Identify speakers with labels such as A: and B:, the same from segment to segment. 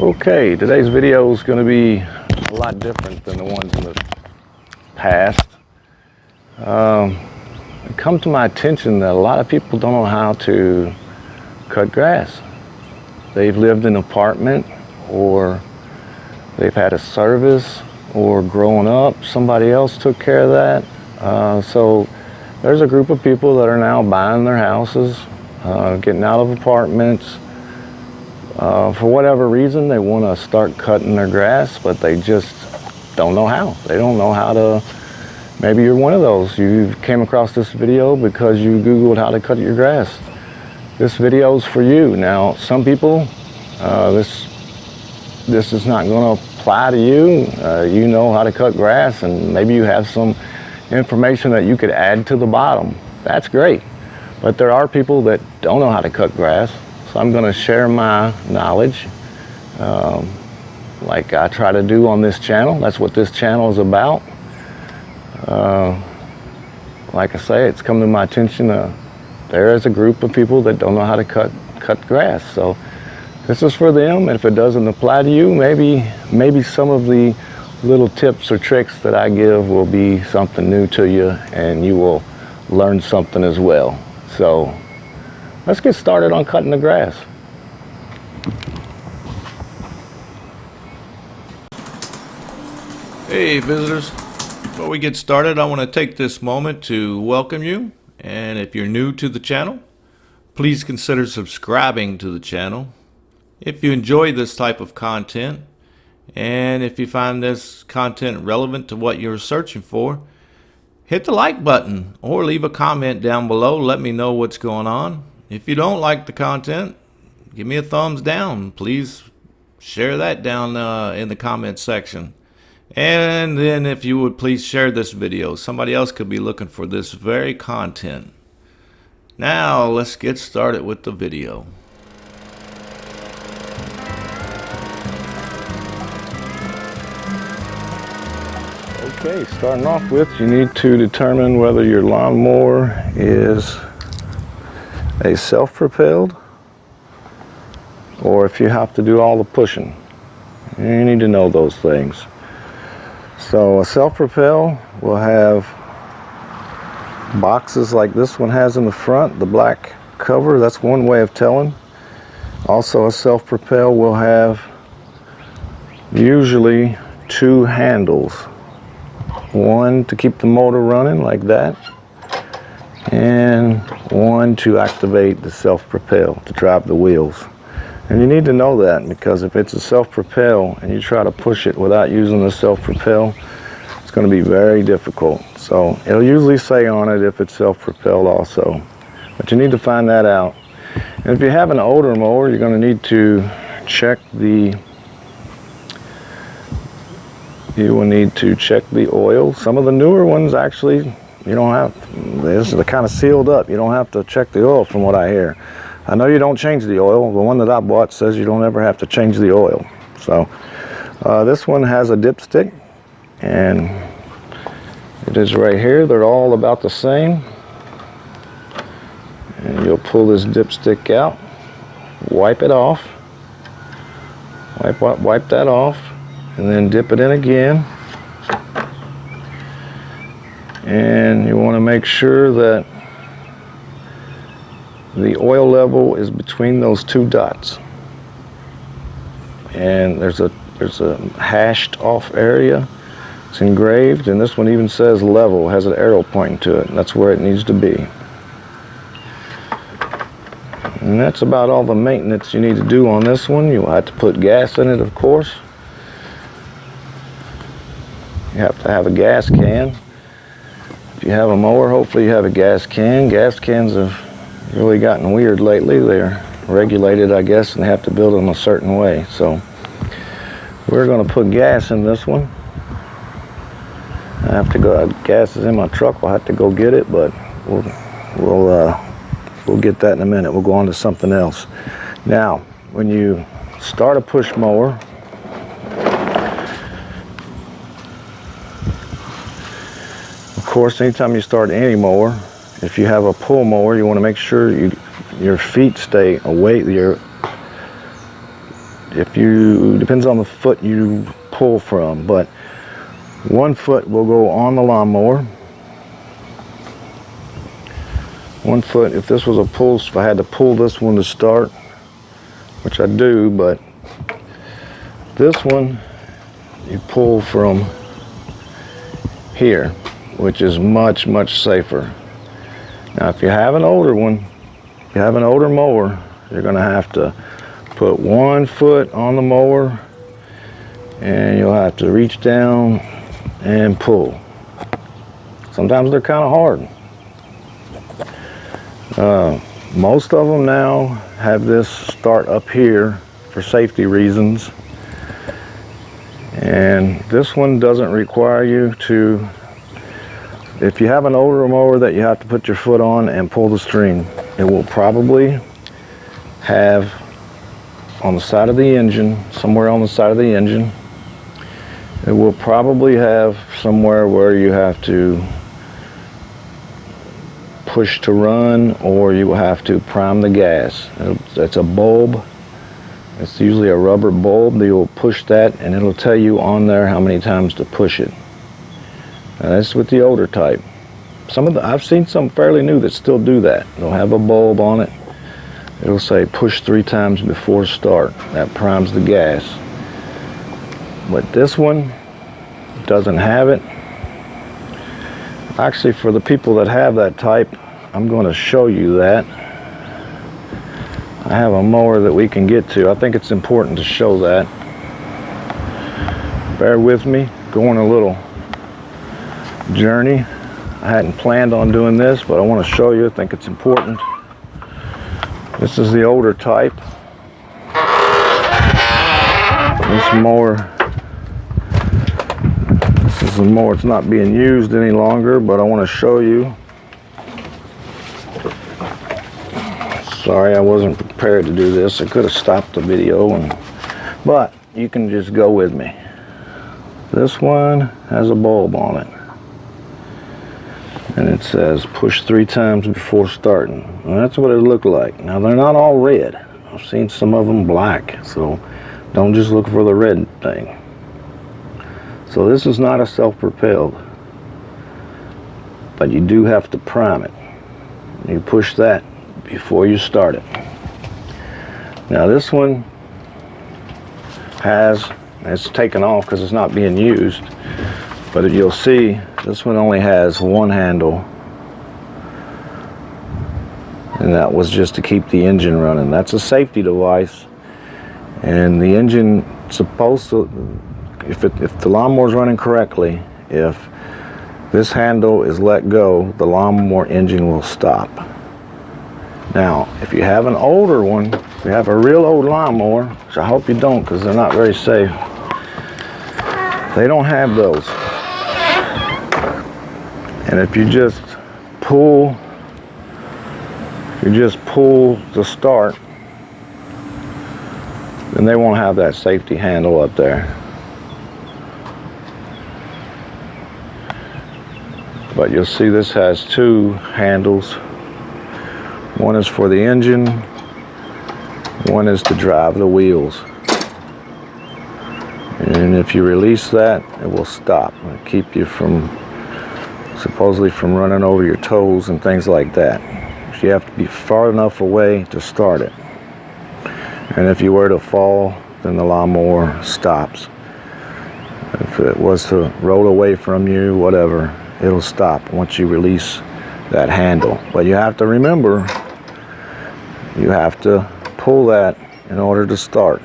A: Okay, today's video is going to be a lot different than the ones in the past. It come to my attention that a lot of people don't know how to cut grass. They've lived in an apartment, or they've had a service, or growing up somebody else took care of that. So there's a group of people that are now buying their houses, getting out of apartments. For whatever reason, they want to start cutting their grass, but they just don't know how. They don't know how to. Maybe you're one of those. You came across this video because you Googled how to cut your grass. This video is for you. Now, some people, this is not going to apply to you. You know how to cut grass, and maybe you have some information that you could add to the bottom. That's great. But there are people that don't know how to cut grass. So I'm going to share my knowledge like I try to do on this channel. That's what this channel is about. Like I say, it's come to my attention there is a group of people that don't know how to cut grass. So this is for them, and if it doesn't apply to you, maybe some of the little tips or tricks that I give will be something new to you, and you will learn something as well. So let's get started on cutting the grass.
B: Hey visitors, before we get started, I want to take this moment to welcome you. And if you're new to the channel, please consider subscribing to the channel. If you enjoy this type of content, and if you find this content relevant to what you're searching for, hit the like button or leave a comment down below. Let me know what's going on. If you don't like the content, give me a thumbs down. Please share that down in the comment section. And then if you would please share this video. Somebody else could be looking for this very content. Now let's get started with the video.
A: Okay, starting off with, you need to determine whether your lawnmower is a self-propelled or if you have to do all the pushing. You need to know those things. So a self-propel will have boxes like this one has in the front, the black cover. That's one way of telling. Also, a self-propel will have usually two handles. One to keep the motor running like that, and one to activate the self-propel to drive the wheels. And you need to know that, because if it's a self-propel and you try to push it without using the self-propel, it's going to be very difficult. So it'll usually say on it if it's self-propelled also, but you need to find that out. And if you have an older mower, you're going to need to check the oil. Some of the newer ones, actually, you don't have, they're kind of sealed up. You don't have to check the oil, from what I hear. I know you don't change the oil. The one that I bought says you don't ever have to change the oil. So this one has a dipstick, and it is right here. They're all about the same. And you'll pull this dipstick out, wipe it off, wipe that off, and then dip it in again. And you want to make sure that the oil level is between those two dots. And there's a hashed off area. It's engraved, and this one even says level, has an arrow pointing to it. That's where it needs to be. And that's about all the maintenance you need to do on this one. You'll have to put gas in it, of course. You have to have a gas can. If you have a mower, hopefully you have a gas can. Gas cans have really gotten weird lately. They're regulated, I guess, and they have to build them a certain way. So we're going to put gas in this one. I have to go. Gas is in my truck. I'll have to go get it, but we'll get that in a minute. We'll go on to something else. Now, when you start a push mower, of course, anytime you start any mower, if you have a pull mower, you want to make sure your feet stay away. depends on the foot you pull from, but one foot will go on the lawnmower. One foot, if this was a pull, if I had to pull this one to start, which I do, but this one you pull from here, which is much, much safer. Now, if you have an older one, if you have an older mower, you're gonna have to put one foot on the mower and you'll have to reach down and pull. Sometimes they're kind of hard. Most of them now have this start up here for safety reasons, and this one doesn't require you to. If you have an older mower that you have to put your foot on and pull the string, it will probably have on the side of the engine, somewhere on the side of the engine, it will probably have somewhere where you have to push to run, or you will have to prime the gas. It's a bulb. It's usually a rubber bulb. You will push that and it'll tell you on there how many times to push it. Now that's with the older type. I've seen some fairly new that still do that. They'll have a bulb on it. It'll say push 3 times before start. That primes the gas. But this one doesn't have it. Actually, for the people that have that type, I'm going to show you that. I have a mower that we can get to. I think it's important to show that. Bear with me, going a little journey. I hadn't planned on doing this, but I want to show you. I think it's important. This is the older type. This mower, this is a mower. It's not being used any longer, but I want to show you. Sorry, I wasn't prepared to do this. I could have stopped the video, but you can just go with me. This one has a bulb on it, and it says push 3 times before starting. And that's what it looked like. Now, they're not all red. I've seen some of them black, so don't just look for the red thing. So this is not a self-propelled, but you do have to prime it. You push that before you start it. Now this one it's taken off because it's not being used, but you'll see this one only has one handle, and that was just to keep the engine running. That's a safety device, and the engine supposed to, if the lawnmower's running correctly, if this handle is let go, the lawnmower engine will stop. Now, if you have an older one, if you have a real old lawnmower, which I hope you don't because they're not very safe, they don't have those. And if you just pull to start, then they won't have that safety handle up there. But you'll see this has 2 handles. One is for the engine, one is to drive the wheels. And if you release that, it will stop. It'll keep you supposedly from running over your toes and things like that. So you have to be far enough away to start it. And if you were to fall, then the lawnmower stops. If it was to roll away from you, whatever, it'll stop once you release that handle. But you have to remember, you have to pull that in order to start.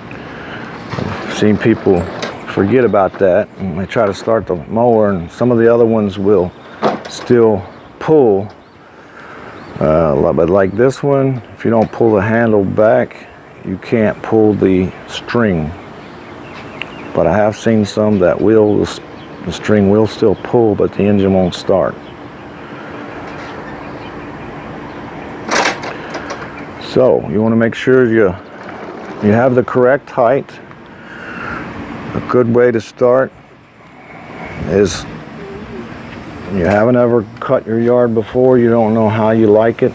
A: I've seen people forget about that and they try to start the mower, and some of the other ones will still pull. But like this one, if you don't pull the handle back, you can't pull the string. But I have seen some that the string will still pull, but the engine won't start. So you want to make sure you have the correct height. A good way to start is, you haven't ever cut your yard before, you don't know how you like it.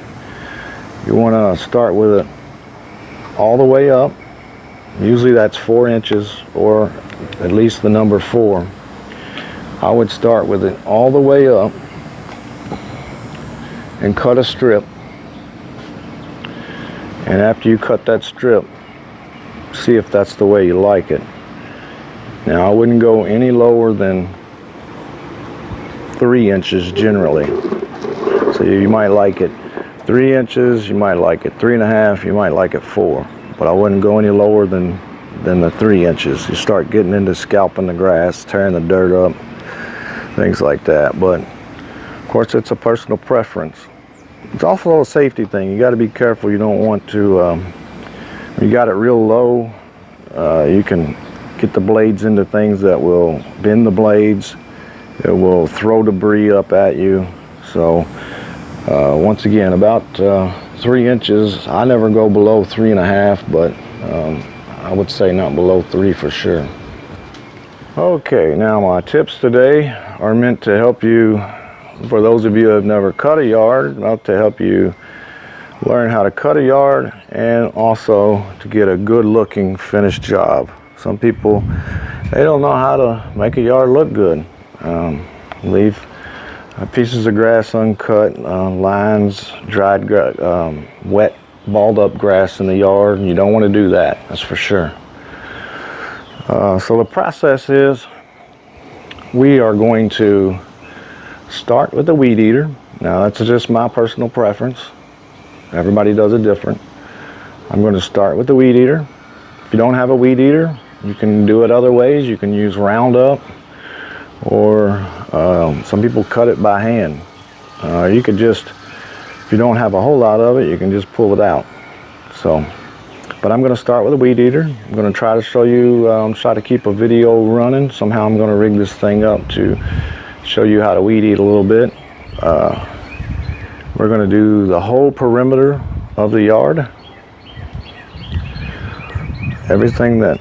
A: You want to start with it all the way up, Usually that's 4 inches, or at least the number 4. I would start with it all the way up and cut a strip. And after you cut that strip, see if that's the way you like it. Now, I wouldn't go any lower than 3 inches generally. So you might like it 3 inches, you might like it 3.5, you might like it 4. But I wouldn't go any lower than the 3 inches. You start getting into scalping the grass, tearing the dirt up, things like that. But of course, it's a personal preference. It's also a safety thing. You got to be careful. You don't want to, when you got it real low, you can get the blades into things that will bend the blades. It will throw debris up at you. So once again, about 3 inches. I never go below 3.5, but I would say not below 3 for sure. Okay, now my tips today are meant to help you, for those of you who have never cut a yard, to help you learn how to cut a yard, and also to get a good looking finished job. Some people, they don't know how to make a yard look good. Leave pieces of grass uncut, lines, dried, wet, balled up grass in the yard, and you don't want to do that, that's for sure. So the process is, we are going to start with the weed eater. Now that's just my personal preference. Everybody does it different. I'm going to start with the weed eater. If you don't have a weed eater, you can do it other ways. You can use Roundup, or some people cut it by hand. You could just, if you don't have a whole lot of it, you can just pull it out. So, but I'm going to start with a weed eater. I'm going to try to show you, try to keep a video running. Somehow I'm going to rig this thing up to show you how to weed eat a little bit. We're going to do the whole perimeter of the yard. Everything that,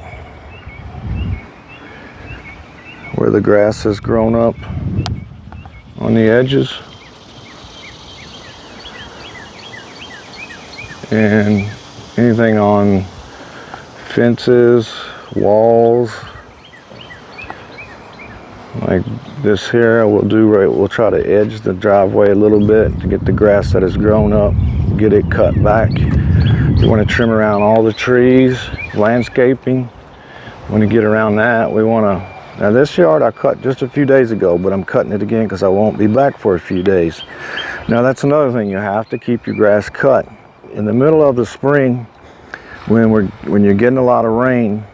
A: where the grass has grown up on the edges. And anything on fences, walls, like this here, we'll try to edge the driveway a little bit to get the grass that has grown up, get it cut back. We want to trim around all the trees, landscaping. When you get around that, we want to, now this yard I cut just a few days ago, but I'm cutting it again because I won't be back for a few days. Now that's another thing, you have to keep your grass cut. In the middle of the spring, when you're getting a lot of rain,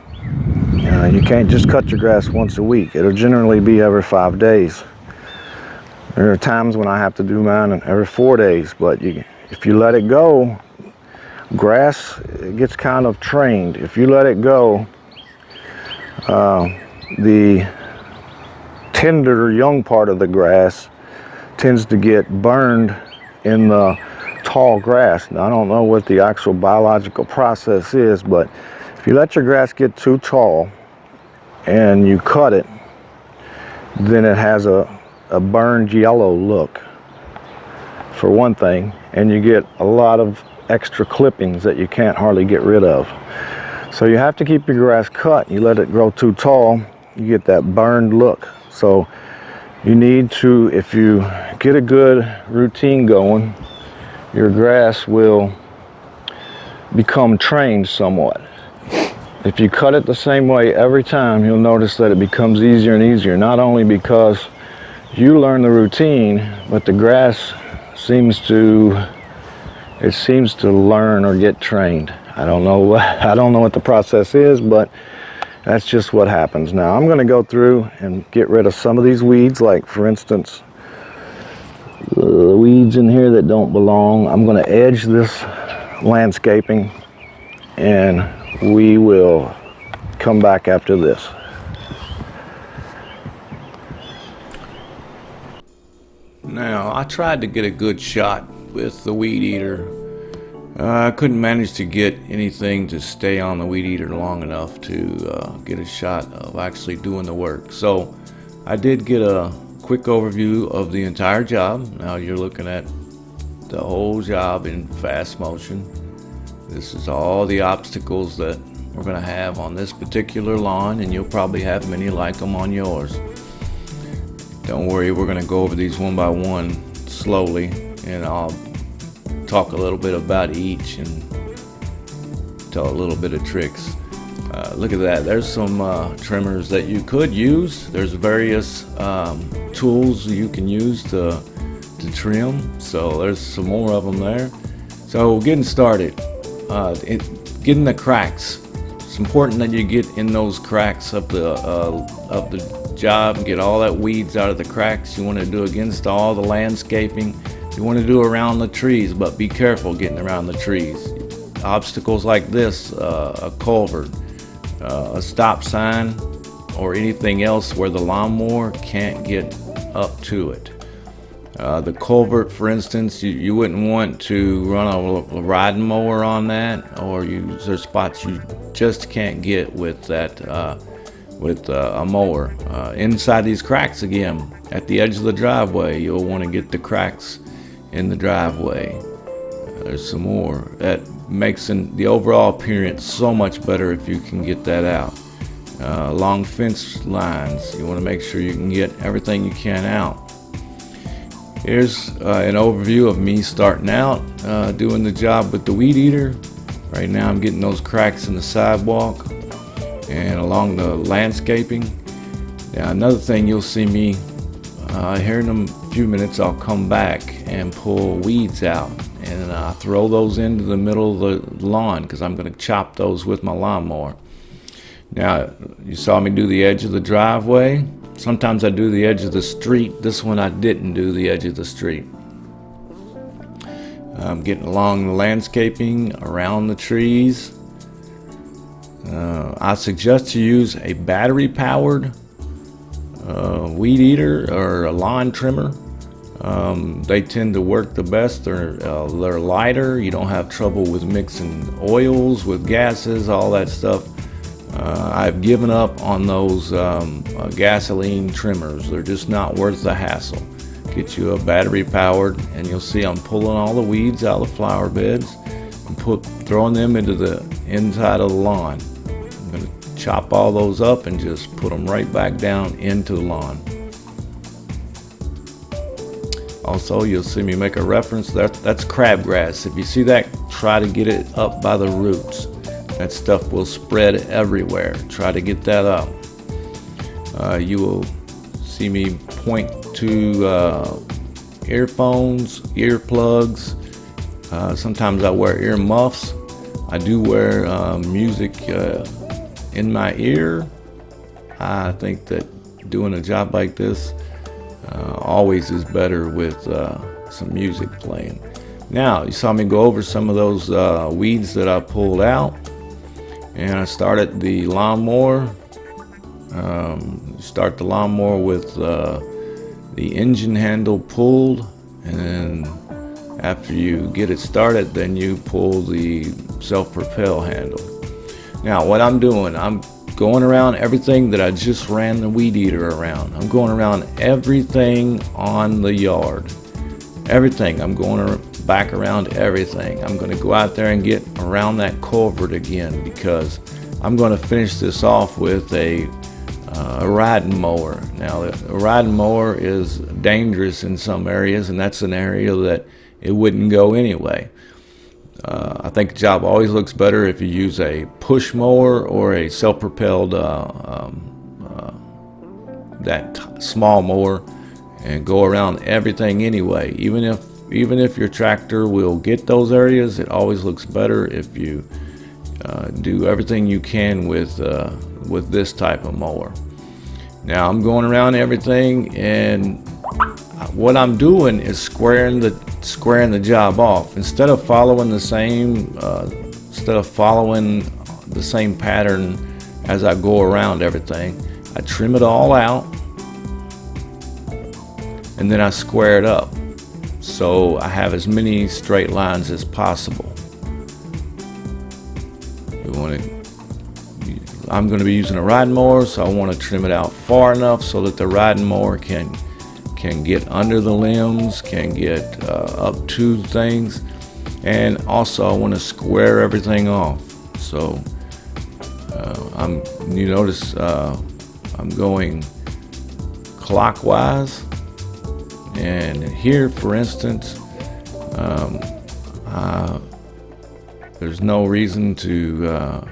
A: you can't just cut your grass once a week. It'll generally be every 5 days. There are times when I have to do mine every 4 days, but if you let it go, grass gets kind of trained. If you let it go, the tender young part of the grass tends to get burned in the tall grass. Now, I don't know what the actual biological process is, but if you let your grass get too tall and you cut it, then it has a burned yellow look, for one thing, and you get a lot of extra clippings that you can't hardly get rid of. So you have to keep your grass cut. You let it grow too tall, you get that burned look. So you need to, if you get a good routine going, your grass will become trained somewhat. If you cut it the same way every time, you'll notice that it becomes easier and easier, not only because you learn the routine, but the grass seems to learn or get trained. I don't know what the process is, but that's just what happens. Now I'm going to go through and get rid of some of these weeds, like for instance the weeds in here that don't belong. I'm going to edge this landscaping, and we will come back after this.
B: Now, I tried to get a good shot with the weed eater. I couldn't manage to get anything to stay on the weed eater long enough to get a shot of actually doing the work. So I did get a quick overview of the entire job. Now you're looking at the whole job in fast motion. This is all the obstacles that we're going to have on this particular lawn, and you'll probably have many like them on yours. Don't worry, we're going to go over these one by one slowly, and I'll talk a little bit about each and tell a little bit of tricks. Look at that. There's some trimmers that you could use. There's various tools you can use to trim. So there's some more of them there. So getting started, getting the cracks. It's important that you get in those cracks of the job, get all that weeds out of the cracks. You want to do against all the landscaping. You want to do around the trees, but be careful getting around the trees. Obstacles like this, a culvert, a stop sign, or anything else where the lawnmower can't get up to it. The culvert, for instance, you wouldn't want to run a riding mower on that, or there's spots you just can't get with that with a mower. Inside these cracks again, at the edge of the driveway, you'll want to get the cracks in the driveway. There's some more. That makes the overall appearance so much better if you can get that out. Along fence lines, you want to make sure you can get everything you can out. Here's an overview of me starting out doing the job with the weed eater. Right now I'm getting those cracks in the sidewalk and along the landscaping. Now another thing you'll see me here in a few minutes, I'll come back and pull weeds out, and I throw those into the middle of the lawn because I'm going to chop those with my lawnmower. Now you saw me do the edge of the driveway. Sometimes I do the edge of the street. This one I didn't do the edge of the street. I'm getting along the landscaping around the trees. I suggest you use a battery powered weed eater or a lawn trimmer. They tend to work the best. They're lighter. You don't have trouble with mixing oils with gases, all that stuff. I've given up on those gasoline trimmers. They're just not worth the hassle. Get you a battery powered, and you'll see I'm pulling all the weeds out of the flower beds and throwing them into the inside of the lawn. I'm going to chop all those up and just put them right back down into the lawn. Also, you'll see me make a reference. That's crabgrass. If you see that, try to get it up by the roots. That stuff will spread everywhere. Try to get that up. You will see me point to earphones, earplugs. Sometimes I wear ear muffs. I do wear music in my ear. I think that doing a job like this always is better with some music playing. Now, you saw me go over some of those weeds that I pulled out. And I started the lawnmower. Start the lawnmower with the engine handle pulled, and then after you get it started, then you pull the self-propel handle. Now what I'm doing, I'm going around everything that I just ran the weed eater around. I'm going around everything on the yard. Everything. I'm going back around everything. I'm going to go out there and get around that culvert again, because I'm going to finish this off with a riding mower. Now, a riding mower is dangerous in some areas, and that's an area that it wouldn't go anyway. I think the job always looks better if you use a push mower or a self-propelled small mower, and go around everything anyway. Even if your tractor will get those areas, it always looks better if you do everything you can with this type of mower. Now I'm going around everything, and what I'm doing is squaring the job off. Instead of following the same pattern as I go around everything, I trim it all out, and then I square it up so I have as many straight lines as possible. I'm going to be using a riding mower, so I want to trim it out far enough so that the riding mower can get under the limbs, can get up to things, and also I want to square everything off. So You notice I'm going clockwise, and here, for instance, there's no reason to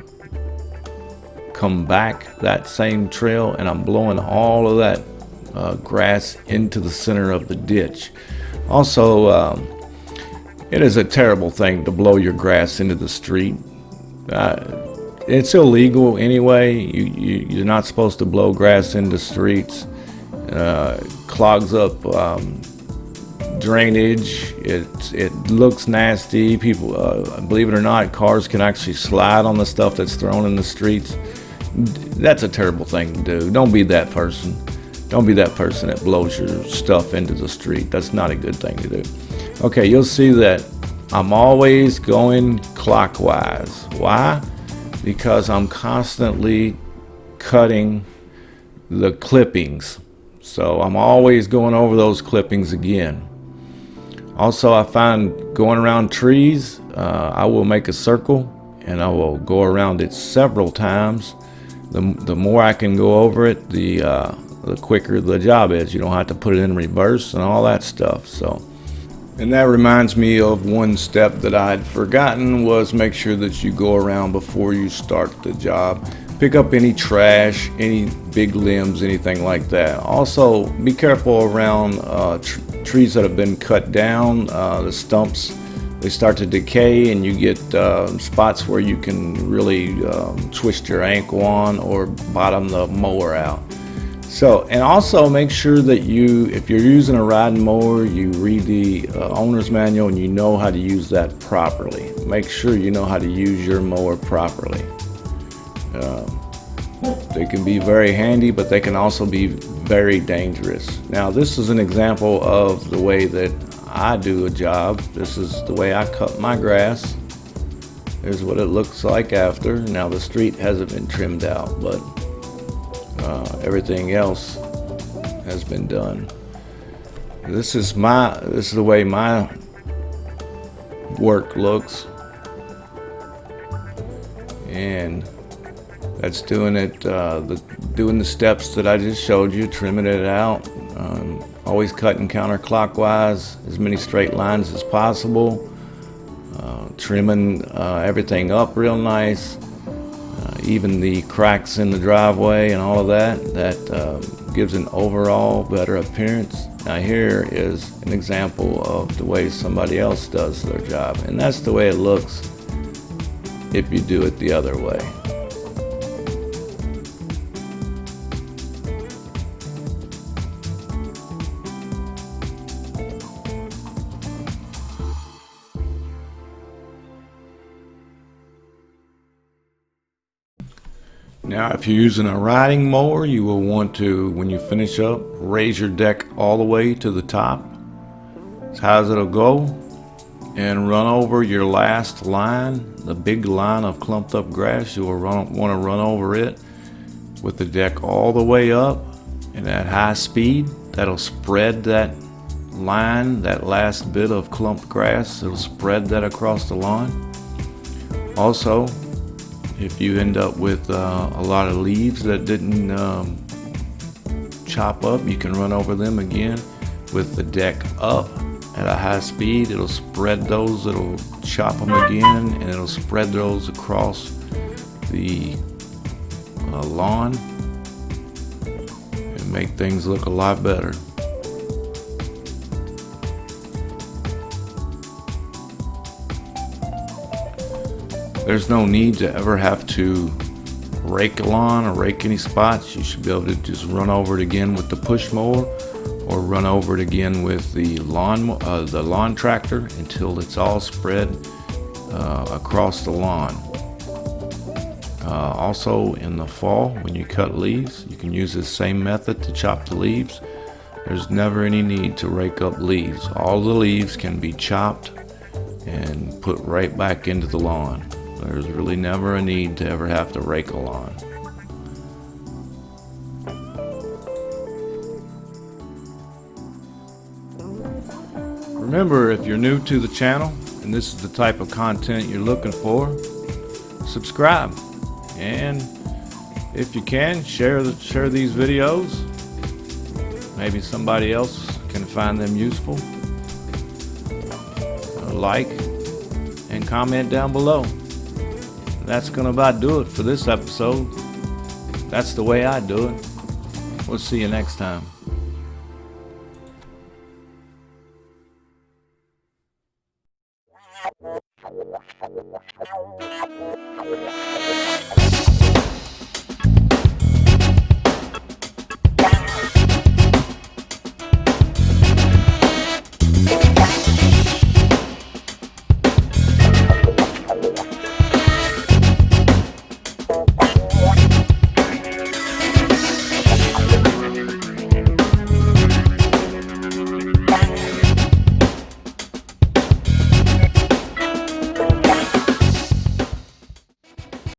B: come back that same trail, and I'm blowing all of that grass into the center of the ditch. Also, it is a terrible thing to blow your grass into the street. It's illegal anyway. You're not supposed to blow grass into streets. Clogs up drainage. It looks nasty. People, believe it or not, cars can actually slide on the stuff that's thrown in the streets. That's a terrible thing to do. Don't be that person. Don't be that person that blows your stuff into the street. That's not a good thing to do. Okay, you'll see that I'm always going clockwise. Why? Because I'm constantly cutting the clippings. So I'm always going over those clippings again. Also, I find going around trees, I will make a circle and I will go around it several times. The more I can go over it, the quicker the job is. You don't have to put it in reverse and all that stuff. And that reminds me of one step that I had forgotten, was make sure that you go around before you start the job. Pick up any trash, any big limbs, anything like that. Also, be careful around trees that have been cut down. The stumps, they start to decay, and you get spots where you can really twist your ankle on or bottom the mower out. So, and also make sure that if you're using a riding mower, you read the owner's manual and you know how to use that properly. Make sure you know how to use your mower properly. They can be very handy, but they can also be very dangerous. Now, this is an example of the way that I do a job. This is the way I cut my grass. Here's what it looks like after. Now, the street hasn't been trimmed out, but everything else has been done. This is the way my work looks, and that's doing it. Doing the steps that I just showed you, trimming it out. Always cutting counterclockwise, as many straight lines as possible. Trimming everything up real nice. Even the cracks in the driveway and all of that gives an overall better appearance. Now, here is an example of the way somebody else does their job, and that's the way it looks if you do it the other way. Now, if you're using a riding mower, you will want to, when you finish up, raise your deck all the way to the top, as high as it'll go, and run over your last line, the big line of clumped up grass. You will want to run over it with the deck all the way up, and at high speed. That'll spread that line, that last bit of clumped grass. It'll spread that across the lawn. Also, if you end up with a lot of leaves that didn't chop up, you can run over them again with the deck up at a high speed. It'll spread those, it'll chop them again, and it'll spread those across the lawn and make things look a lot better. There's no need to ever have to rake a lawn or rake any spots. You should be able to just run over it again with the push mower, or run over it again with the lawn tractor until it's all spread across the lawn. Also, in the fall, when you cut leaves, you can use the same method to chop the leaves. There's never any need to rake up leaves. All the leaves can be chopped and put right back into the lawn. There's really never a need to ever have to rake a lawn. Remember, if you're new to the channel and this is the type of content you're looking for, subscribe and If you can, share these videos. Maybe somebody else can find them useful. Like and comment down below. That's gonna about do it for this episode. That's the way I do it. We'll see you next time.